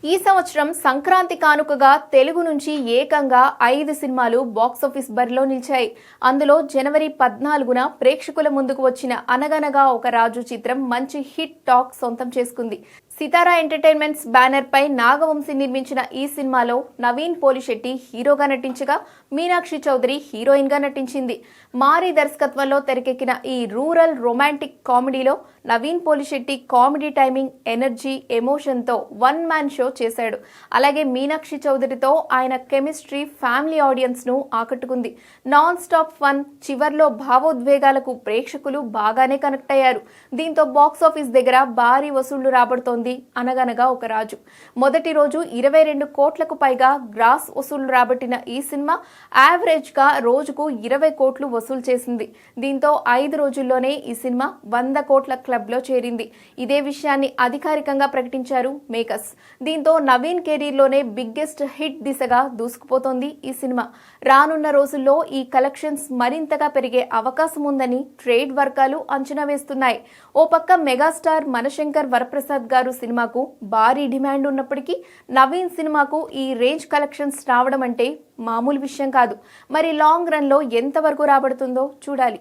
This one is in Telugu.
ఈ సంవత్సరం సంక్రాంతి కానుకగా తెలుగు నుంచి ఏకంగా 5 సినిమాలు బాక్సాఫీస్ బరిలో నిలిచాయి. అందులో జనవరి 14న ప్రేక్షకుల ముందుకు వచ్చిన అనగనగా ఒక రాజు చిత్రం మంచి హిట్ టాక్ సొంతం చేసుకుంది. సితారా ఎంటర్టైన్మెంట్స్ బ్యానర్ పై నాగవంశీ నిర్మించిన ఈ సినిమాలో నవీన్ పోలిశెట్టి హీరోగా నటించగా మీనాక్షి చౌదరి హీరోయిన్ గా నటించింది. మారీ దర్శకత్వంలో తెరకెక్కిన ఈ రూరల్ రొమాంటిక్ కామెడీలో Naveen Polishetty comedy timing, energy, emotion తో వన్ మ్యాన్ షో చేశాడు. అలాగే మీనాక్షి చౌదరితో ఆయన కెమిస్ట్రీ ఫ్యామిలీ ఆడియన్స్ ను ఆకట్టుకుంది. నాన్ స్టాప్ ఫన్, చివర్లో భావోద్వేగాలకు ప్రేక్షకులు బాగానే కనెక్ట్ అయ్యారు. దీంతో బాక్సాఫీస్ దగ్గర భారీ వసూళ్లు రాబడుతోంది అనగనగా ఒక రాజు. మొదటి రోజు 22 కోట్లకు పైగా గ్రాస్ వసూళ్లు రాబట్టిన ఈ సినిమా యావరేజ్ గా రోజుకు 20 కోట్లు వసూలు చేసింది. దీంతో 5 రోజుల్లోనే ఈ సినిమా 100 కోట్ల క్లబ్ లో చేరింది. ఇదే విషయాన్ని అధికారికంగా ప్రకటించారు మేకర్స్. దీంతో నవీన్ కెరీర్ లోనే బిగ్గెస్ట్ హిట్ దిశగా దూసుకుపోతోంది ఈ సినిమా. రానున్న రోజుల్లో ఈ కలెక్షన్స్ మరింతగా పెరిగే అవకాశం ఉందని ట్రేడ్ వర్గాలు అంచనా వేస్తున్నాయి. ఓ పక్క మెగాస్టార్ మనశంకర్ వరప్రసాద్ గారు సినిమాకు భారీ డిమాండ్ ఉన్నప్పటికీ నవీన్ సినిమాకు ఈ రేంజ్ కలెక్షన్స్ రావడం అంటే మామూలు విషయం కాదు. మరి లాంగ్ రన్ లో ఎంతవరకు రాబడుతుందో చూడాలి.